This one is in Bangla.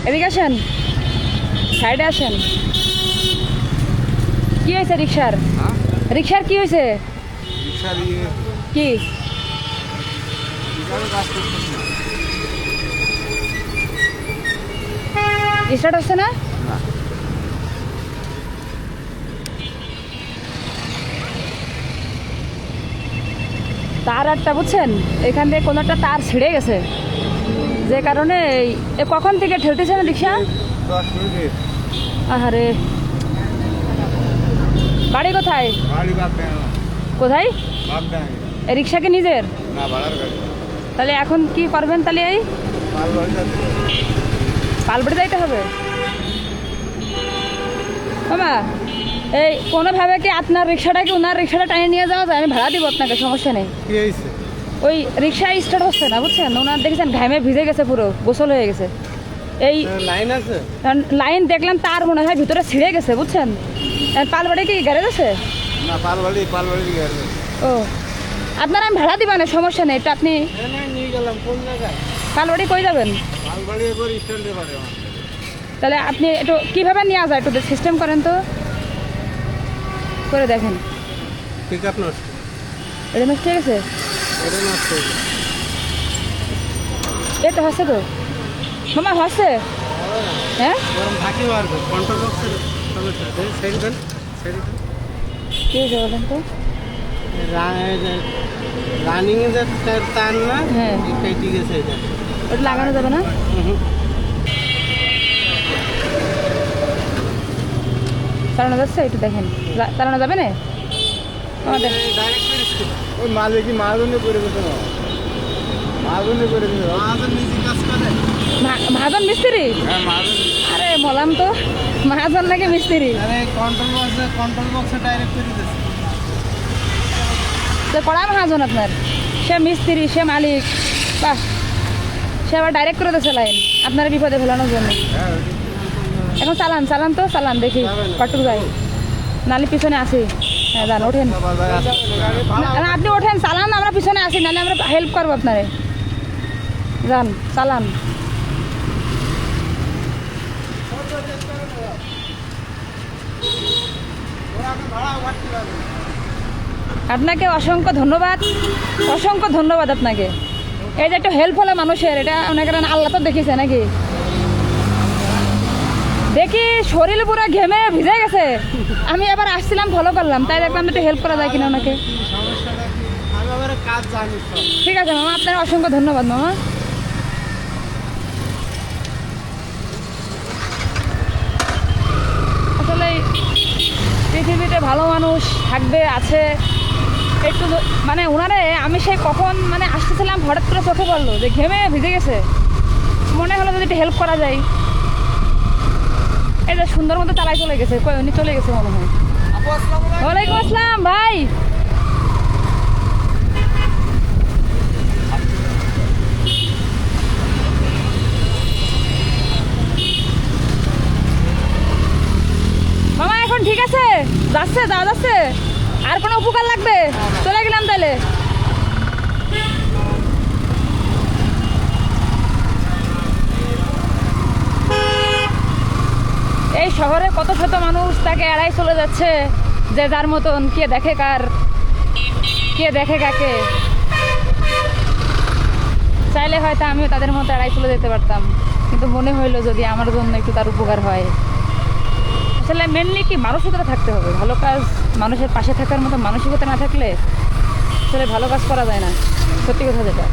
এদিকে আসেন, সাইডে আসেন। কি হয়েছে রিক্সার? রিক্সার কি হয়েছে? কি স্টার্ট হচ্ছে না? তার একটা বুঝছেন, এখান থেকে কোনো একটা তার ছিঁড়ে গেছে, যে কারণে কখন থেকে ঠেলতেছেন রিক্সা? 10 মিনিট। আরে বাড়ি কোথায়? কোথায়? এই রিক্সা কি নিজের? তাহলে এখন কি করবেন? তাহলে এই পালবাড়ি যাইতে হবে মামা। এই কোনোভাবে কি আপনার রিক্সাটাকে ওনার রিক্সাটা টানিয়ে নিয়ে যাওয়া যায়? আমি ভাড়া দিব আপনাকে, সমস্যা নেই। ওই রিক্সা স্টার্ট হচ্ছে না বুঝছেন, ওনার দেখেছেন ঘামে ভিজে গেছে, পুরো গোসল হয়ে গেছে। এই লাইন আছে, লাইন দেখলাম তার মনে হয় ভিতরে ছিঁড়ে গেছে বুঝছেন। পালবাড়ি কি গ্যারেজ আছে? না, পালবাড়ি গ্যারেজ। ও আপনারা আমি ভাড়া দিবেন, সমস্যা নেই। এটা আপনি নিয়ে গেলাম কোন জায়গায়? পালবাড়ি কই যাবেন? পালবাড়ি এবার স্ট্যান্ডে পারে। তাহলে আপনি একটু কীভাবে নেওয়া যায় একটু সিস্টেম করেন তো, করে দেখেন। ঠিক আপনার এটা নষ্ট হয়ে গেছে? এটা নষ্ট হয়ে গেছে। এটা হচ্ছে তো মামা, হচ্ছে? হ্যাঁ থাকি পারবে কন্ট্রোল বক্সের সমস্যা। সাইড দেন, সাইড দেন। কী হয়েছে বলেন তো? রানিংয়ে যে তার না, হ্যাঁ এটাই ঠিক আছে। এটা ওটা লাগানো যাবে না? চালানো যাচ্ছে? একটু দেখেন, চালানো যাবে না? আমাদের ওই মালিক মাহাজনে করে দিতে, মাহাজনে করে দিতে। মাহাজন নিজে কাজ করে। মহাজন মিস্ত্রি? হ্যাঁ মাহাজন। আরে বললাম তো মহাজন নাকি মিস্ত্রি। আরে কন্ট্রোল বক্সে ডাইরেক্ট করে দিতেছে। তো কড়া মহাজন আপনার, সে মিস্ত্রি, সে মালিক, বাহ, সে আবার ডাইরেক্ট করে দিয়েছে লাইন আপনার বিপদে ফেলানোর জন্য। এখন চালান, চালান তো, চালান দেখি কটুক যাই, নালে পিছনে আসি। হ্যাঁ যান, ওঠেন। না আপনি ওঠেন, চালান, আমরা পিছনে আসি, নাহলে আমরা হেল্প করবো আপনারে। যান চালান। আপনাকে অসংখ্য ধন্যবাদ, অসংখ্য ধন্যবাদ আপনাকে। এই যে একটু হেল্প হলো মানুষের, এটা অনেক আল্লাহ তো দেখিছে নাকি। দেখি শরীর পুরো ঘেমে ভিজে গেছে, আমি এবার আসছিলাম ফলো করলাম, তাই দেখলাম একটু হেল্প করা যায় কিনা ওনাকে। ঠিক আছে মামা, আপনার অসংখ্য ধন্যবাদ মামা। আসলে পৃথিবীতে ভালো মানুষ থাকবে, আছে একটু, মানে ওনারে আমি সেই কখন মানে আসতেছিলাম, হঠাৎ করে চোখে পড়লো যে ঘেমে ভিজে গেছে, মনে হলো যদি একটু হেল্প করা যায়। এই যে সুন্দর মতো চালাই চলে গেছে, কই উনি চলে গেছে মনে হয়। ওয়ালাইকুম আসসালাম ভাই। মামা এখন ঠিক আছে? যাচ্ছে, যাওয়া যাচ্ছে? আর কোনো উপকার লাগবে? চলে গেলাম তাহলে। এই শহরে কত শত মানুষ তাকে এড়াই চলে যাচ্ছে, যে যার মতন, কে দেখে কার, কে দেখে কাকে। চাইলে হয়তো আমিও তাদের মতো এড়াই চলে যেতে পারতাম, কিন্তু মনে হইলো যদি আমার জন্য একটু তার উপকার হয়। আসলে মেনলি কি মানসিকতা থাকতে হবে, ভালো কাজ, মানুষের পাশে থাকার মতো মানসিকতা না থাকলে আসলে ভালো কাজ করা যায় না, সত্যি কথা যেটা।